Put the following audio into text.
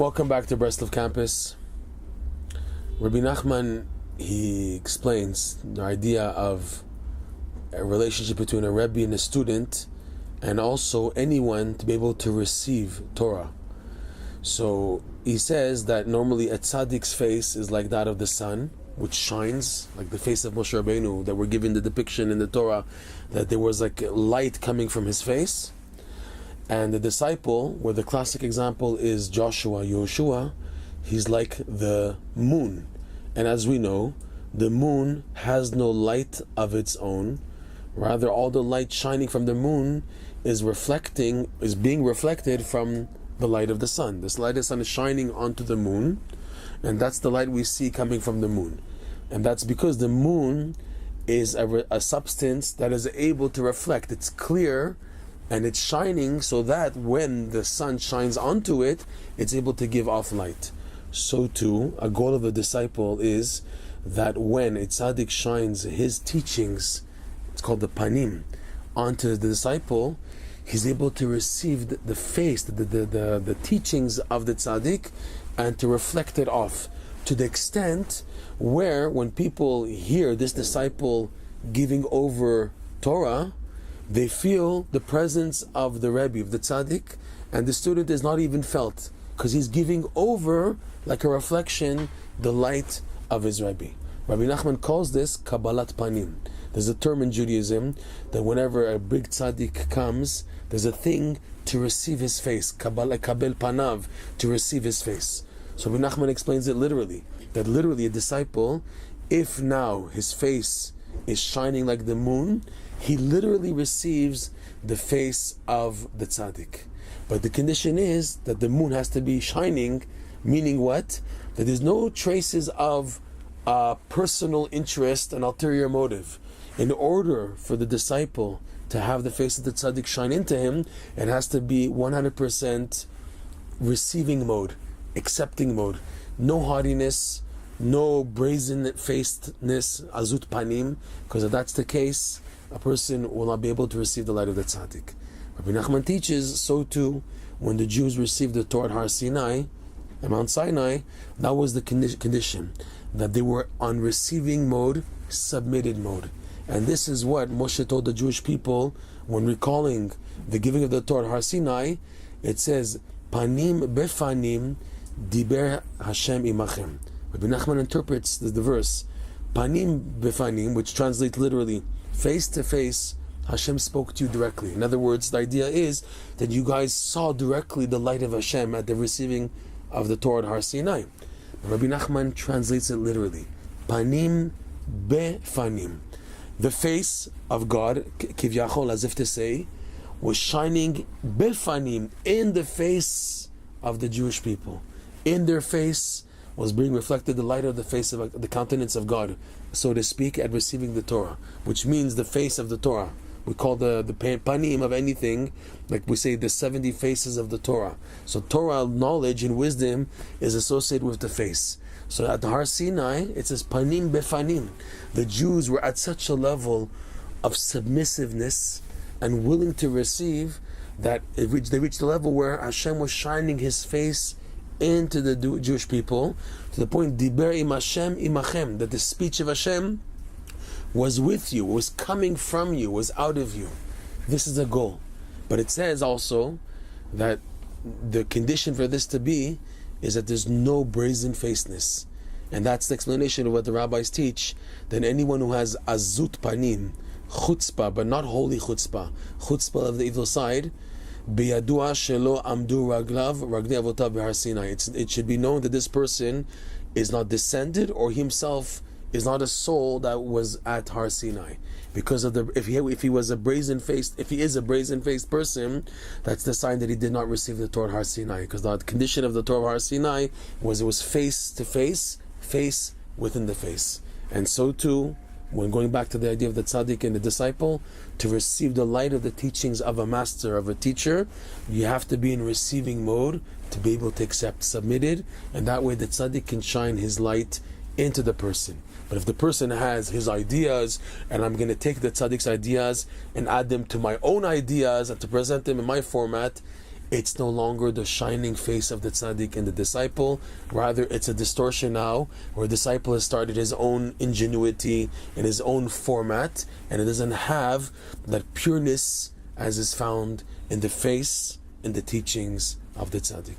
Welcome back to Breslov campus. Rebbe Nachman, he explains the idea of a relationship between a Rebbe and a student, and also anyone to be able to receive Torah. So he says that normally a tzaddik's face is like that of the sun, which shines, like the face of Moshe Rabbeinu, that we're given the depiction in the Torah, that there was like light coming from his face. And the disciple, where the classic example is Joshua, Yehoshua, he's like the moon. And as we know, the moon has no light of its own. Rather, all the light shining from the moon is being reflected from the light of the sun. This light of the sun is shining onto the moon, and that's the light we see coming from the moon. And that's because the moon is a substance that is able to reflect. It's clear, and it's shining so that when the sun shines onto it, it's able to give off light. So too, a goal of a disciple is that when a tzaddik shines his teachings, it's called the Panim, onto the disciple, he's able to receive the face, the teachings of the tzaddik, and to reflect it off, to the extent where when people hear this disciple giving over Torah, they feel the presence of the Rebbe, of the tzaddik, and the student is not even felt, because he's giving over, like a reflection, the light of his Rebbe. Rebbe Nachman calls this Kabbalat Panim. There's a term in Judaism that whenever a big tzaddik comes, there's a thing to receive his face, kabel panav, to receive his face. So Rebbe Nachman explains it literally, that literally a disciple, if now his face is shining like the moon, he literally receives the face of the tzaddik. But the condition is that the moon has to be shining, meaning what? That there's no traces of personal interest and ulterior motive. In order for the disciple to have the face of the tzaddik shine into him, it has to be 100% receiving mode, accepting mode. No haughtiness, no brazen-facedness, azut panim, because if that's the case, a person will not be able to receive the light of the tzaddik. Rebbe Nachman teaches, so too, when the Jews received the Torah at Har Sinai, at Mount Sinai, that was the condition, that they were on receiving mode, submitted mode. And this is what Moshe told the Jewish people when recalling the giving of the Torah at Har Sinai. It says, Panim befanim diber Hashem imachem. Rebbe Nachman interprets the verse, Panim befanim, which translates literally, face to face, Hashem spoke to you directly. In other words, the idea is that you guys saw directly the light of Hashem at the receiving of the Torah at Har Sinai. Rabbi Nachman translates it literally. Panim befanim. The face of God, kivyachol, as if to say, was shining befanim, in the face of the Jewish people. In their face was being reflected the light of the face of the countenance of God, so to speak, at receiving the Torah, which means the face of the Torah. We call the panim of anything, like we say the 70 faces of the Torah. So Torah knowledge and wisdom is associated with the face. So at the Har Sinai, it says panim befanim. The Jews were at such a level of submissiveness and willing to receive that they reached the level where Hashem was shining His face into the Jewish people, to the point diber im Hashem imachem, that the speech of Hashem was with you, was coming from you, was out of you. This is a goal. But it says also that the condition for this to be is that there's no brazen-facedness. And that's the explanation of what the rabbis teach, that anyone who has azut panim, chutzpah, but not holy chutzpah of the evil side, biyadua shelo amdu raglav ragnei avotav b'Har Sinai. It should be known that this person is not descended, or himself is not a soul that was at Har Sinai, because of if he is a brazen-faced person, that's the sign that he did not receive the Torah at Har Sinai, because the condition of the Torah at Har Sinai was it was face to face, face within the face. And so too, when going back to the idea of the tzaddik and the disciple, to receive the light of the teachings of a master, of a teacher, you have to be in receiving mode to be able to accept, submitted, and that way the tzaddik can shine his light into the person. But if the person has his ideas, and I'm going to take the tzaddik's ideas and add them to my own ideas and to present them in my format, It's no longer the shining face of the tzaddik and the disciple. Rather, it's a distortion now, where the disciple has started his own ingenuity in his own format, and it doesn't have that pureness as is found in the face, in the teachings of the tzaddik.